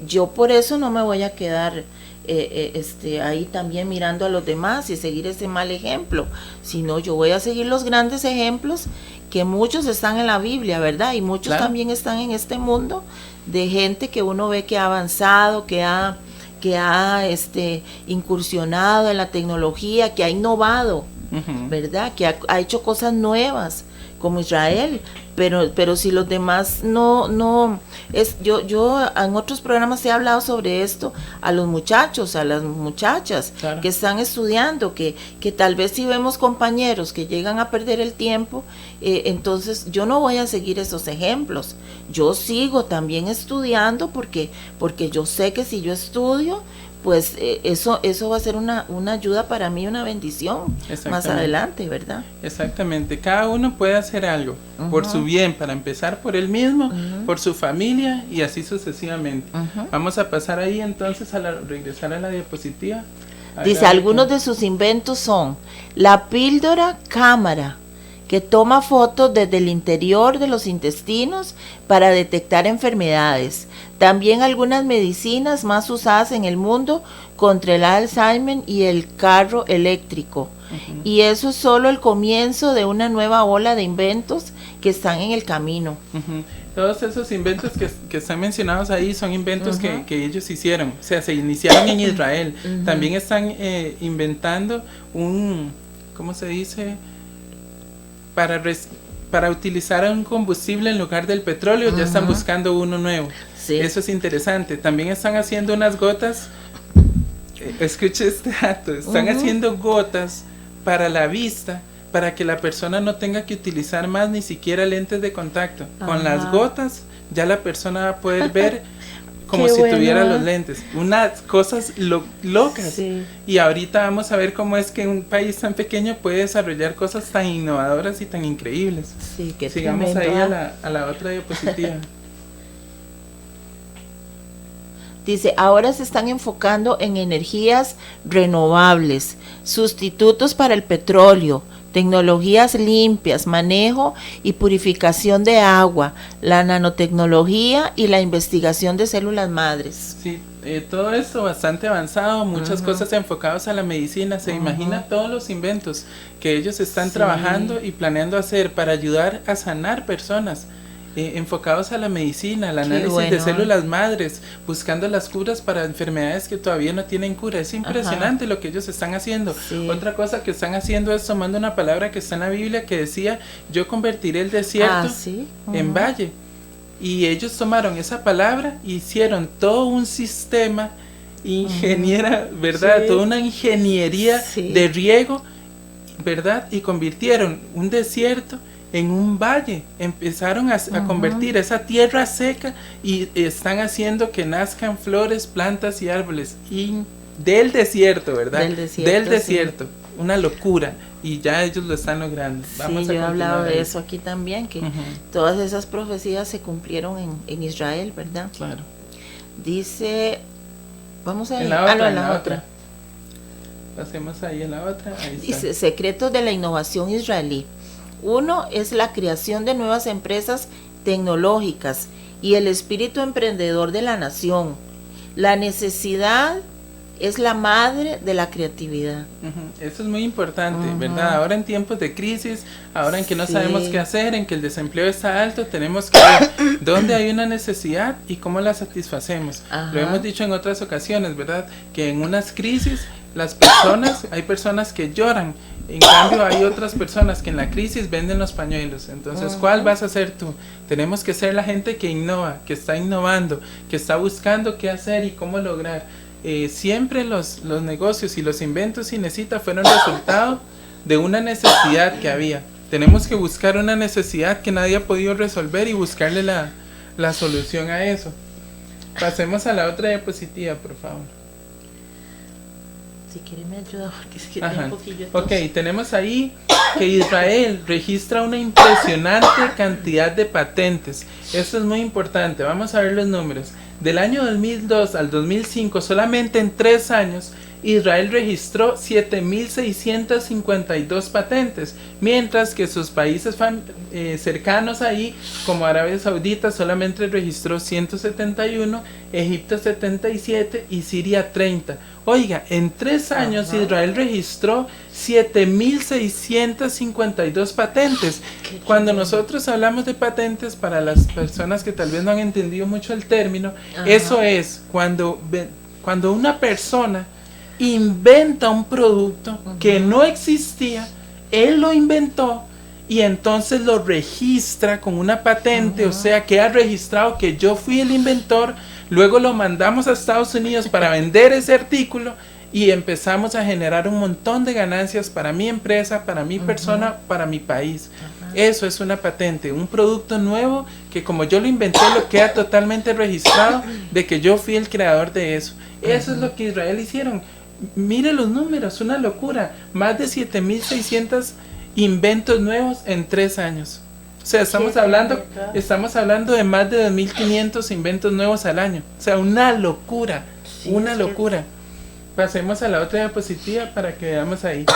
yo por eso no me voy a quedar ahí también mirando a los demás y seguir ese mal ejemplo, sino yo voy a seguir los grandes ejemplos, que muchos están en la Biblia, ¿verdad? Y muchos también están en este mundo de gente que uno ve que ha avanzado, que ha incursionado en la tecnología, que ha innovado, ¿verdad? Que ha hecho cosas nuevas, como Israel, pero si los demás no es, yo en otros programas he hablado sobre esto a los muchachos, a las muchachas, claro, que están estudiando, que tal vez si vemos compañeros que llegan a perder el tiempo, entonces yo no voy a seguir esos ejemplos, yo sigo también estudiando porque yo sé que si yo estudio, pues eso va a ser una ayuda para mí, una bendición más adelante, ¿verdad? Exactamente, cada uno puede hacer algo por su bien, para empezar por él mismo, por su familia y así sucesivamente. Vamos a pasar ahí entonces regresar a la diapositiva. Dice, algunos de sus inventos son la píldora cámara, que toma fotos desde el interior de los intestinos para detectar enfermedades. También algunas medicinas más usadas en el mundo contra el Alzheimer y el carro eléctrico. Y eso es solo el comienzo de una nueva ola de inventos que están en el camino. Todos esos inventos que están mencionados ahí son inventos que ellos hicieron, o sea, se iniciaron en Israel. También están inventando ¿cómo se dice? Para utilizar un combustible en lugar del petróleo, ya están buscando uno nuevo. Sí. Eso es interesante. También están haciendo unas gotas, escuche este dato, están haciendo gotas para la vista, para que la persona no tenga que utilizar más ni siquiera lentes de contacto. Con las gotas ya la persona va a poder ver como si tuviera los lentes, unas cosas locas. Sí. Y ahorita vamos a ver cómo es que un país tan pequeño puede desarrollar cosas tan innovadoras y tan increíbles. Sí, qué sigamos tremendo, ahí a la otra diapositiva. Dice, ahora se están enfocando en energías renovables, sustitutos para el petróleo, tecnologías limpias, manejo y purificación de agua, la nanotecnología y la investigación de células madres. Sí, todo esto bastante avanzado, muchas cosas enfocadas a la medicina. Se imagina todos los inventos que ellos están trabajando y planeando hacer para ayudar a sanar personas. Enfocados a la medicina, al análisis de células madres, buscando las curas para enfermedades que todavía no tienen cura. Es impresionante lo que ellos están haciendo. Otra cosa que están haciendo es tomando una palabra que está en la Biblia que decía, yo convertiré el desierto en valle. Y ellos tomaron esa palabra e hicieron todo un sistema ingeniera, ¿verdad? Toda una ingeniería de riego, ¿verdad? Y convirtieron un desierto en un valle. Empezaron a convertir esa tierra seca y están haciendo que nazcan flores, plantas y árboles del desierto, ¿verdad? Del desierto. Una locura, y ya ellos lo están logrando. Vamos yo he hablado de eso aquí también, que todas esas profecías se cumplieron en Israel, ¿verdad? Claro. Dice, vamos a ver. En la otra. Pasemos ahí en la otra. Ahí dice, secretos de la innovación israelí. Uno es la creación de nuevas empresas tecnológicas y el espíritu emprendedor de la nación. La necesidad es la madre de la creatividad. Eso es muy importante, ¿verdad? Ahora en tiempos de crisis, ahora en que no sabemos qué hacer, en que el desempleo está alto, tenemos que ver dónde hay una necesidad y cómo la satisfacemos. Lo hemos dicho en otras ocasiones, ¿verdad? Que en unas crisis hay personas que lloran, en cambio hay otras personas que en la crisis venden los pañuelos. Entonces, ¿cuál vas a ser tú? Tenemos que ser la gente que innova, que está innovando, que está buscando qué hacer y cómo lograr. Siempre los negocios y los inventos Inesita fueron resultado de una necesidad que había. Tenemos que buscar una necesidad que nadie ha podido resolver y buscarle la solución a eso. Pasemos a la otra diapositiva, por favor. Si quiere me ayuda porque es que tengo un poquillo. Ok, tenemos ahí que Israel registra una impresionante cantidad de patentes. Esto es muy importante. Vamos a ver los números. Del año 2002 al 2005, solamente en 3 años, Israel registró 7.652 patentes, mientras que sus países cercanos ahí, como Arabia Saudita, solamente registró 171, Egipto 77 y Siria 30. Oiga, en 3 años Israel registró 7.652 patentes. Cuando nosotros hablamos de patentes, para las personas que tal vez no han entendido mucho el término, eso es cuando una persona inventa un producto que no existía, él lo inventó y entonces lo registra con una patente, o sea, queda registrado que yo fui el inventor, luego lo mandamos a Estados Unidos para vender ese artículo y empezamos a generar un montón de ganancias para mi empresa, para mi persona, para mi país. Eso es una patente, un producto nuevo que como yo lo inventé, lo queda totalmente registrado de que yo fui el creador de eso. Eso es lo que Israel hicieron. Mire los números, una locura. Más de 7,600 inventos nuevos en 3 años. O sea, estamos hablando de más de 2,500 inventos nuevos al año. O sea, una locura, una locura. Pasemos a la otra diapositiva para que veamos ahí.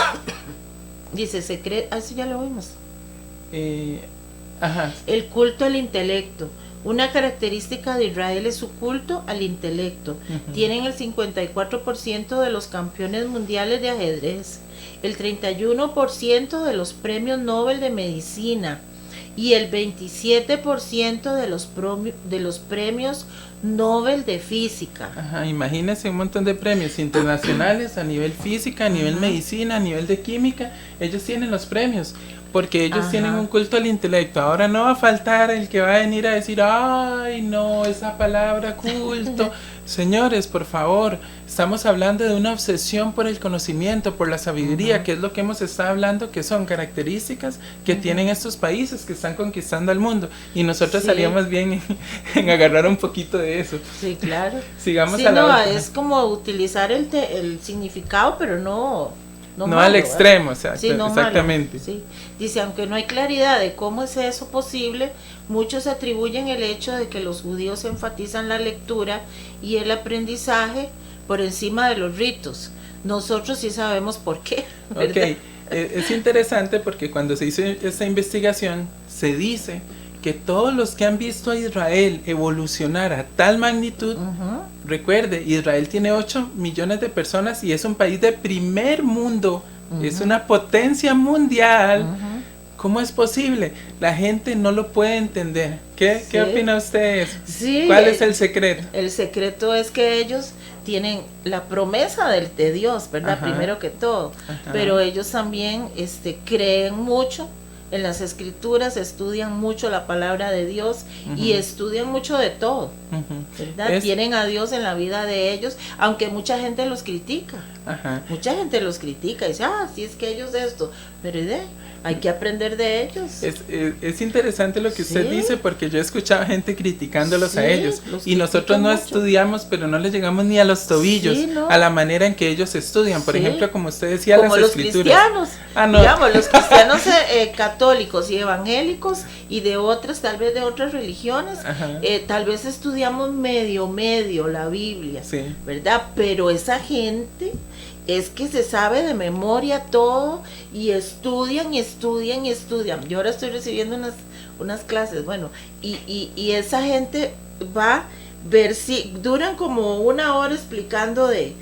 Dice secreto, eso ya lo vimos. Ajá. El culto al intelecto. Una característica de Israel es su culto al intelecto. Tienen el 54% de los campeones mundiales de ajedrez, el 31% de los premios Nobel de medicina y el 27% de los premios Nobel de física. Ajá, imagínense un montón de premios internacionales a nivel física, a nivel medicina, a nivel de química. Ellos tienen los premios porque ellos tienen un culto al intelecto. Ahora no va a faltar el que va a venir a decir, ay no, esa palabra culto. Señores, por favor, estamos hablando de una obsesión por el conocimiento, por la sabiduría, que es lo que hemos estado hablando, que son características que tienen estos países que están conquistando al mundo. Y nosotros salíamos bien en agarrar un poquito de eso. Sí, claro. Sigamos sí, a la otra. Es como utilizar el significado, pero no malo, al extremo, o sea, sí, exactamente. Malo, sí. Dice, aunque no hay claridad de cómo es eso posible, muchos atribuyen el hecho de que los judíos enfatizan la lectura y el aprendizaje por encima de los ritos. Nosotros sí sabemos por qué, ¿verdad? Ok, es interesante porque cuando se hizo esta investigación, se dice que todos los que han visto a Israel evolucionar a tal magnitud, recuerde, Israel tiene 8 millones de personas y es un país de primer mundo, es una potencia mundial. ¿Cómo es posible? La gente no lo puede entender. ¿Qué opina usted de eso? Sí, ¿Cuál es el secreto? El secreto es que ellos tienen la promesa de Dios, ¿verdad? Primero que todo. Pero ellos también creen mucho en las escrituras, estudian mucho la palabra de Dios y estudian mucho de todo, ¿verdad? Tienen a Dios en la vida de ellos, aunque mucha gente los critica. Mucha gente los critica y dice, sí es que ellos esto, pero hay que aprender de ellos. Es interesante lo que usted dice, porque yo he escuchado gente criticándolos a ellos y nosotros no estudiamos, pero no les llegamos ni a los tobillos, a la manera en que ellos estudian. Por ejemplo, como usted decía, como las los escrituras. Cristianos, digamos, los cristianos católicos y evangélicos y de otras, tal vez de otras religiones, tal vez estudiamos medio la Biblia, ¿verdad? Pero esa gente es que se sabe de memoria todo y estudian. Yo ahora estoy recibiendo unas clases, bueno, y esa gente va a ver si duran como 1 hora explicando de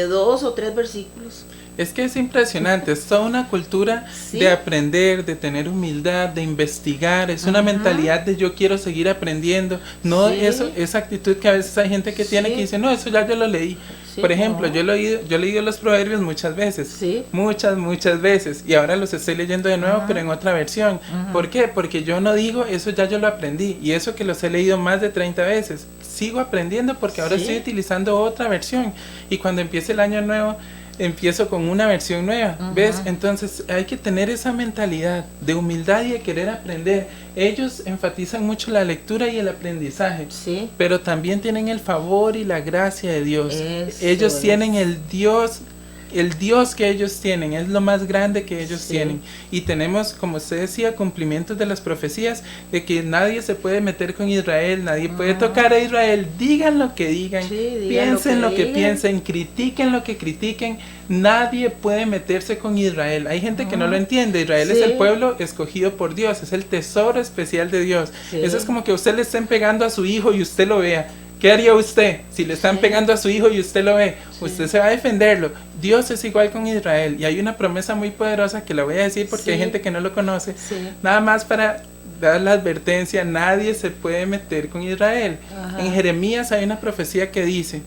2 o 3 versículos. Es que es impresionante, es toda una cultura de aprender, de tener humildad, de investigar, es una mentalidad de yo quiero seguir aprendiendo, no esa actitud que a veces hay gente que tiene que dice, no, eso ya yo lo leí. Por ejemplo, yo he leído los proverbios muchas veces, muchas veces, y ahora los estoy leyendo de nuevo, pero en otra versión. ¿Por qué? Porque yo no digo, eso ya yo lo aprendí, y eso que los he leído más de 30 veces, sigo aprendiendo porque ahora estoy utilizando otra versión, y cuando empiece el año nuevo, empiezo con una versión nueva, ¿ves? Entonces hay que tener esa mentalidad de humildad y de querer aprender. Ellos enfatizan mucho la lectura y el aprendizaje, pero también tienen el favor y la gracia de Dios. Ellos tienen el Dios que ellos tienen, es lo más grande que ellos tienen. Y tenemos, como usted decía, cumplimientos de las profecías de que nadie se puede meter con Israel, nadie puede tocar a Israel, digan lo que digan, piensen lo que piensen, critiquen lo que critiquen, nadie puede meterse con Israel. Hay gente que no lo entiende. Israel es el pueblo escogido por Dios, es el tesoro especial de Dios. Eso es como que usted le estén pegando a su hijo y usted lo vea. ¿Qué haría usted si le están pegando a su hijo y usted lo ve? Usted se va a defenderlo. Dios es igual con Israel y hay una promesa muy poderosa que la voy a decir porque hay gente que no lo conoce. Nada más para dar la advertencia, nadie se puede meter con Israel. En Jeremías hay una profecía que dice,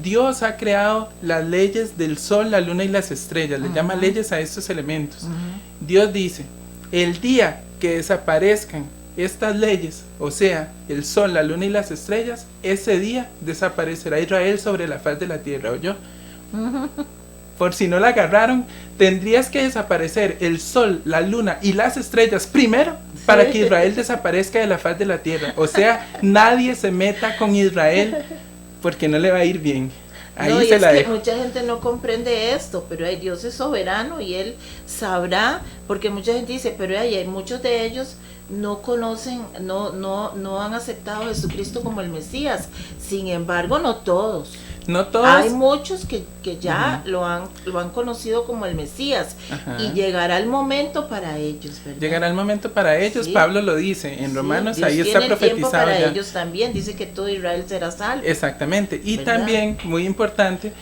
Dios ha creado las leyes del sol, la luna y las estrellas, le llama leyes a estos elementos. Dios dice, El día que desaparezcan estas leyes, o sea, el sol, la luna y las estrellas, ese día desaparecerá Israel sobre la faz de la tierra, ¿oyó? Por si no la agarraron, tendrías que desaparecer el sol, la luna y las estrellas primero para que Israel desaparezca de la faz de la tierra. O sea, nadie se meta con Israel porque no le va a ir bien. Ahí no, y se es la que dejo. mucha gente no comprende esto, pero Dios es soberano y Él sabrá, porque mucha gente dice, pero hay muchos de ellos no conocen, no han aceptado a Jesucristo como el Mesías. Sin embargo, no todos. No todos. Hay muchos que ya lo han conocido como el Mesías. Y llegará el momento para ellos, ¿verdad? Llegará el momento para ellos, sí. Pablo lo dice en Romanos, Dios ahí está profetizado tiempo para ya. ellos también, dice que todo Israel será salvo. Exactamente, y ¿verdad? también, muy importante,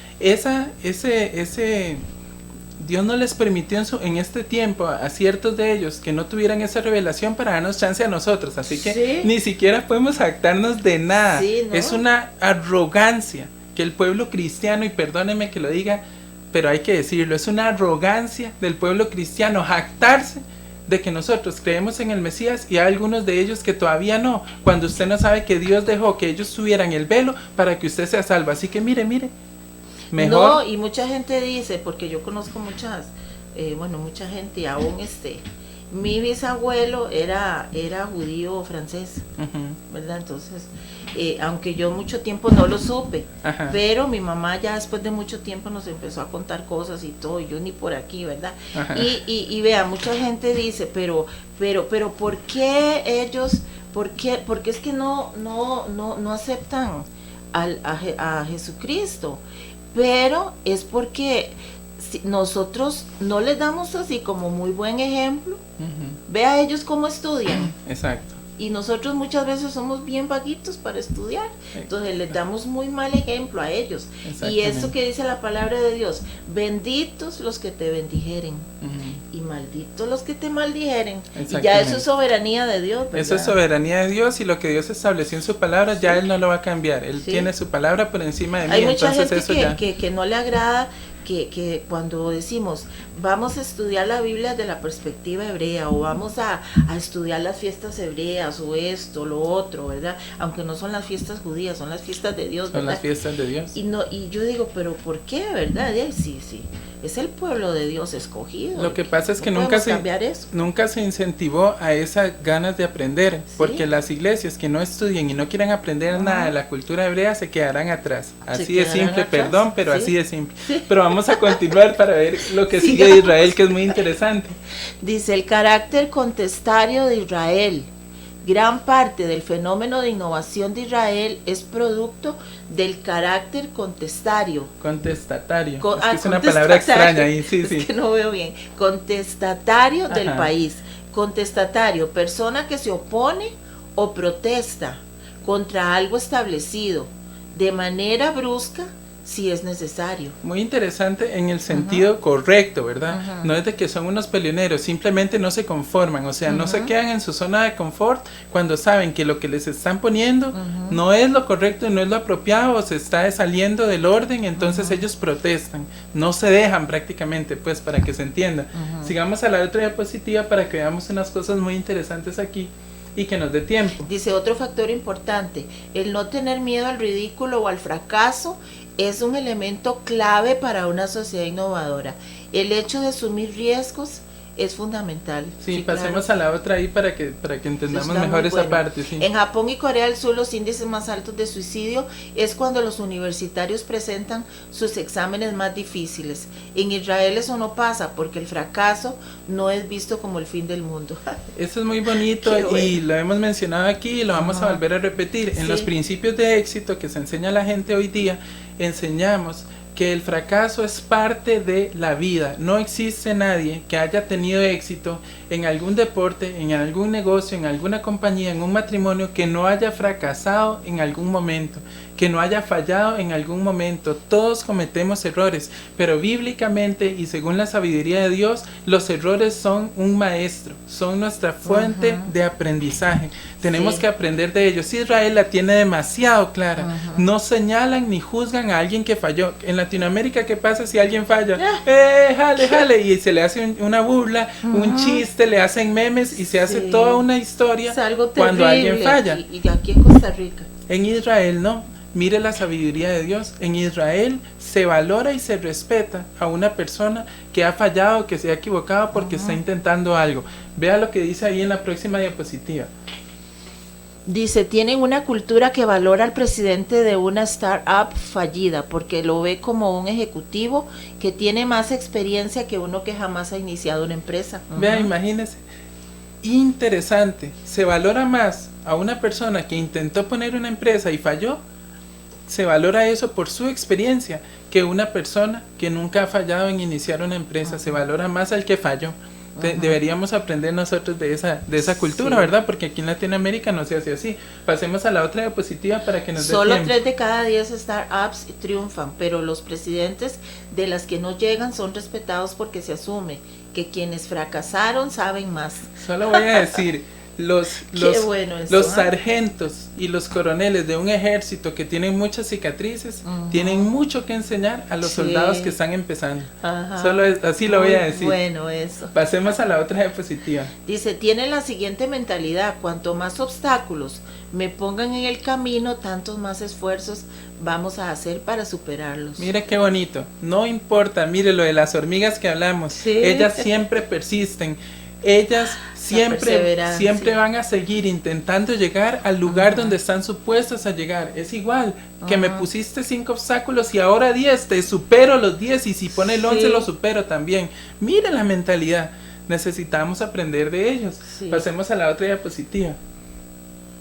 Dios no les permitió en este tiempo a ciertos de ellos que no tuvieran esa revelación para darnos chance a nosotros, así que sí. Ni siquiera podemos jactarnos de nada, sí, ¿no? Es una arrogancia que el pueblo cristiano, y perdónenme que lo diga, pero hay que decirlo, es una arrogancia del pueblo cristiano jactarse de que nosotros creemos en el Mesías y hay algunos de ellos que todavía no, cuando usted no sabe que Dios dejó que ellos tuvieran el velo para que usted sea salvo, así que mire, mejor. No, y mucha gente dice, porque yo conozco mucha gente, aún mi bisabuelo era judío francés, ¿verdad? Entonces, aunque yo mucho tiempo no lo supe, pero mi mamá ya después de mucho tiempo nos empezó a contar cosas y todo, y yo ni por aquí, ¿verdad? Y vea, mucha gente dice, pero ¿por qué ellos, porque es que no aceptan a Jesucristo? Pero es porque si nosotros no les damos así como muy buen ejemplo. Vea ellos cómo estudian. Exacto. Y nosotros muchas veces somos bien vaguitos para estudiar. Entonces les damos muy mal ejemplo a ellos. Y eso que dice la palabra de Dios, benditos los que te bendijeren y malditos los que te maldijeren. Y ya eso es soberanía de Dios, ¿verdad? Eso es soberanía de Dios, y lo que Dios estableció en su palabra ya Él no lo va a cambiar. Él tiene su palabra por encima de mí. Hay mucha entonces gente que no le agrada que cuando decimos vamos a estudiar la Biblia de la perspectiva hebrea, o vamos a estudiar las fiestas hebreas, o esto, lo otro, ¿verdad? Aunque no son las fiestas judías, son las fiestas de Dios, ¿verdad? Son las fiestas de Dios. Y yo digo, pero ¿por qué, verdad? Sí, es el pueblo de Dios escogido. Lo que pasa es que nunca se incentivó a esas ganas de aprender, porque las iglesias que no estudien y no quieran aprender nada de la cultura hebrea se quedarán atrás. Así de simple, perdón, pero así de simple. Pero vamos a continuar para ver lo que sigue de Israel, que es muy interesante. Dice, el carácter contestario de Israel. Gran parte del fenómeno de innovación de Israel es producto del carácter contestatario. Contestatario. Es una palabra extraña ahí, sí. Que no veo bien. Contestatario del país. Contestatario, persona que se opone o protesta contra algo establecido de manera brusca si es necesario. Muy interesante en el sentido correcto, ¿verdad? No es de que son unos peleoneros, simplemente no se conforman, o sea, no se quedan en su zona de confort cuando saben que lo que les están poniendo no es lo correcto y no es lo apropiado, o se está saliendo del orden, entonces ellos protestan, no se dejan prácticamente, pues, para que se entienda. Sigamos a la otra diapositiva para que veamos unas cosas muy interesantes aquí y que nos dé tiempo. Dice, otro factor importante, el no tener miedo al ridículo o al fracaso es un elemento clave para una sociedad innovadora. El hecho de asumir riesgos es fundamental. Sí, pasemos claro. A la otra ahí para que entendamos mejor esa parte. Sí. En Japón y Corea del Sur los índices más altos de suicidio es cuando los universitarios presentan sus exámenes más difíciles. En Israel eso no pasa porque el fracaso no es visto como el fin del mundo. Eso es muy bonito y lo hemos mencionado aquí y lo vamos a volver a repetir. En los principios de éxito que se enseña a la gente hoy día, enseñamos que el fracaso es parte de la vida. No existe nadie que haya tenido éxito en algún deporte, en algún negocio, en alguna compañía, en un matrimonio, que no haya fracasado en algún momento, que no haya fallado en algún momento. Todos cometemos errores, pero bíblicamente y según la sabiduría de Dios, los errores son un maestro, son nuestra fuente de aprendizaje. Tenemos que aprender de ellos. Israel la tiene demasiado clara. No señalan ni juzgan a alguien que falló. En Latinoamérica, ¿qué pasa si alguien falla? Jale, y se le hace una burla, un chiste, le hacen memes y se hace toda una historia cuando alguien falla. Y aquí en Costa Rica. En Israel no. Mire la sabiduría de Dios. En Israel se valora y se respeta a una persona que ha fallado, que se ha equivocado porque está intentando algo. Vea lo que dice ahí en la próxima diapositiva. Dice, tienen una cultura que valora al presidente de una startup fallida porque lo ve como un ejecutivo que tiene más experiencia que uno que jamás ha iniciado una empresa. Vea, imagínese. Interesante. Se valora más a una persona que intentó poner una empresa y falló. Se valora eso por su experiencia que una persona que nunca ha fallado en iniciar una empresa. Se valora más al que falló. Deberíamos aprender nosotros de esa cultura, ¿verdad? Porque aquí en Latinoamérica no se hace así. Pasemos a la otra diapositiva para que nos dé Solo tiempo. 3 de cada 10 startups triunfan, pero los presidentes de las que no llegan son respetados porque se asume que quienes fracasaron saben más. Solo voy a decir, los sargentos y los coroneles de un ejército que tienen muchas cicatrices tienen mucho que enseñar a los soldados que están empezando. Solo así lo voy a decir. Bueno, eso. Pasemos a la otra diapositiva. Dice, tienen la siguiente mentalidad: cuanto más obstáculos me pongan en el camino, tantos más esfuerzos vamos a hacer para superarlos. Mire qué bonito. No importa, mire lo de las hormigas que hablamos. Ellas siempre persisten. Ellas siempre van a seguir intentando llegar al lugar donde están supuestas a llegar. Es igual que me pusiste 5 obstáculos y ahora 10, te supero los 10 y si pone el 11 lo supero también. Mira la mentalidad. Necesitamos aprender de ellos. Pasemos a la otra diapositiva.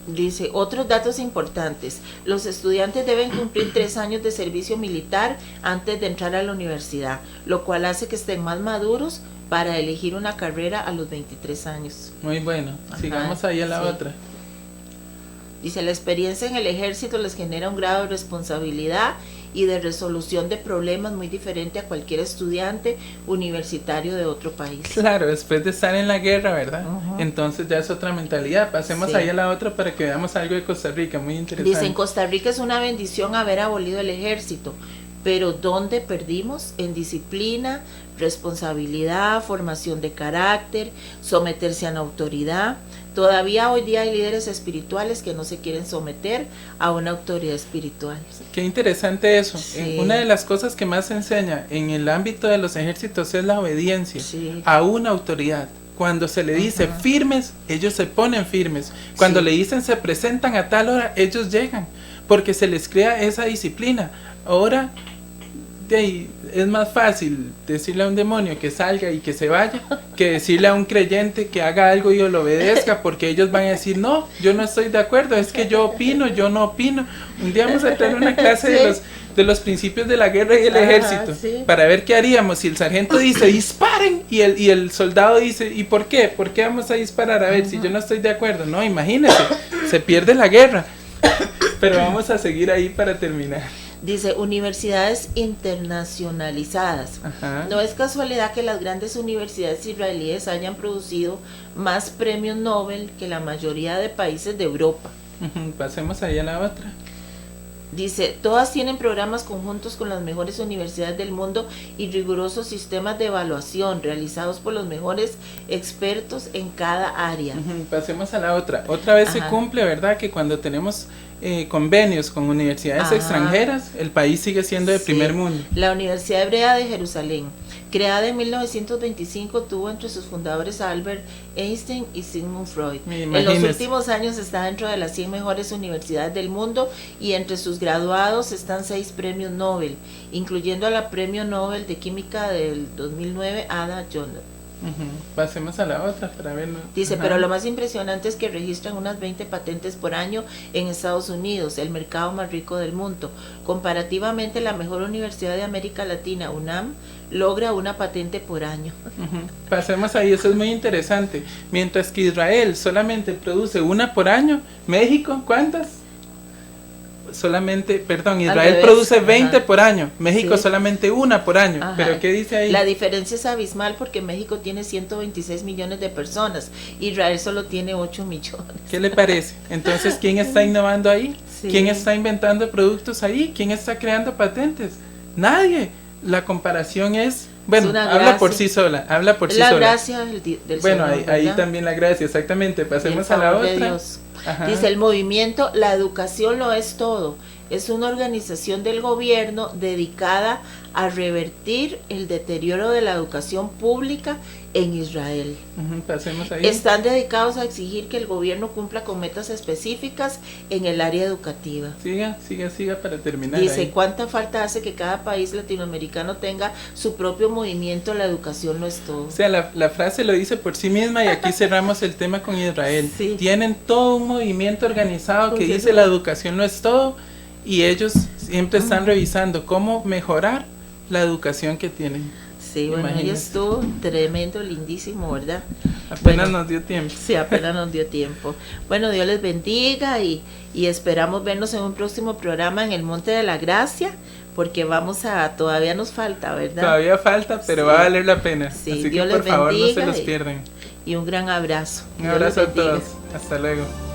Dice, otros datos importantes. Los estudiantes deben cumplir 3 años de servicio militar antes de entrar a la universidad, lo cual hace que estén más maduros para elegir una carrera a los 23 años. Muy bueno. Sigamos ahí a la otra. Dice, la experiencia en el ejército les genera un grado de responsabilidad y de resolución de problemas muy diferente a cualquier estudiante universitario de otro país. Claro, después de estar en la guerra, ¿verdad? Entonces ya es otra mentalidad. Pasemos ahí a la otra para que veamos algo de Costa Rica, muy interesante. Dice, en Costa Rica es una bendición haber abolido el ejército, pero ¿dónde perdimos? En disciplina, responsabilidad, formación de carácter, someterse a la autoridad. Todavía hoy día hay líderes espirituales que no se quieren someter a una autoridad espiritual. Qué interesante eso. Una de las cosas que más se enseña en el ámbito de los ejércitos es la obediencia a una autoridad. Cuando se le dice firmes, ellos se ponen firmes. Cuando le dicen se presentan a tal hora, ellos llegan, porque se les crea esa disciplina. Ahora es más fácil decirle a un demonio que salga y que se vaya que decirle a un creyente que haga algo y lo obedezca, porque ellos van a decir, no, yo no estoy de acuerdo, es que yo opino, yo no opino. Un día vamos a tener una clase de los principios de la guerra y el ejército, para ver qué haríamos si el sargento dice disparen y el soldado dice, ¿y por qué? ¿Por qué vamos a disparar? A ver, si yo no estoy de acuerdo. No, imagínese, se pierde la guerra. Pero vamos a seguir ahí para terminar. Dice, universidades internacionalizadas. No es casualidad que las grandes universidades israelíes hayan producido más premios Nobel que la mayoría de países de Europa. Pasemos ahí a la otra. Dice, todas tienen programas conjuntos con las mejores universidades del mundo y rigurosos sistemas de evaluación realizados por los mejores expertos en cada área. Pasemos a la otra. Otra vez se cumple, ¿verdad? Que cuando tenemos convenios con universidades extranjeras, el país sigue siendo de primer mundo. La Universidad Hebrea de Jerusalén, creada en 1925, tuvo entre sus fundadores a Albert Einstein y Sigmund Freud. En los últimos años está dentro de las 100 mejores universidades del mundo y entre sus graduados están 6 premios Nobel, incluyendo a la Premio Nobel de Química del 2009, Ada Lovelace. Pasemos a la otra para verlo. Dice, pero lo más impresionante es que registran unas 20 patentes por año en Estados Unidos, el mercado más rico del mundo. Comparativamente, la mejor universidad de América Latina, UNAM, logra una patente por año. Pasemos ahí, eso es muy interesante. Mientras que Israel solamente produce una por año, México, ¿cuántas? solamente, perdón, Israel revés, produce 20 ajá. por año, México Sí. solamente 1 por año. Ajá. Pero ¿qué dice ahí? La diferencia es abismal porque México tiene 126 millones de personas, Israel solo tiene 8 millones. ¿Qué le parece? Entonces, ¿quién está innovando ahí? Sí. ¿Quién está inventando productos ahí? ¿Quién está creando patentes? Nadie. La comparación es, bueno, una habla gracia. por sí sola, habla por Es sí la sola. gracia del Bueno, Señor, ahí ¿verdad? también la gracia, exactamente. Y el Pasemos a la favor de otra. Dios. Ajá. Dice el movimiento, la educación lo es todo. Es una organización del gobierno dedicada a revertir el deterioro de la educación pública en Israel. Ujú, pasemos ahí. Están dedicados a exigir que el gobierno cumpla con metas específicas en el área educativa. Siga para terminar. Dice, ahí. ¿cuánta falta hace que cada país latinoamericano tenga su propio movimiento? La educación no es todo. O sea, la frase lo dice por sí misma y aquí cerramos el tema con Israel. Sí. Tienen todo un movimiento organizado que Porque dice eso- la educación no es todo y ellos siempre están revisando cómo mejorar la educación que tienen. Sí, bueno, ahí Imagínense. estuvo tremendo, lindísimo, ¿verdad? Apenas Bueno. nos dio tiempo. Sí, apenas nos dio tiempo. Bueno, Dios les bendiga y esperamos vernos en un próximo programa en el Monte de la Gracia, porque todavía nos falta, ¿verdad? Todavía falta, pero Sí. va a valer la pena. Sí, Así que Dios por les favor no se bendiga los y- pierdan. Y un gran abrazo. Un Dios les abrazo a bendiga. todos. Hasta luego.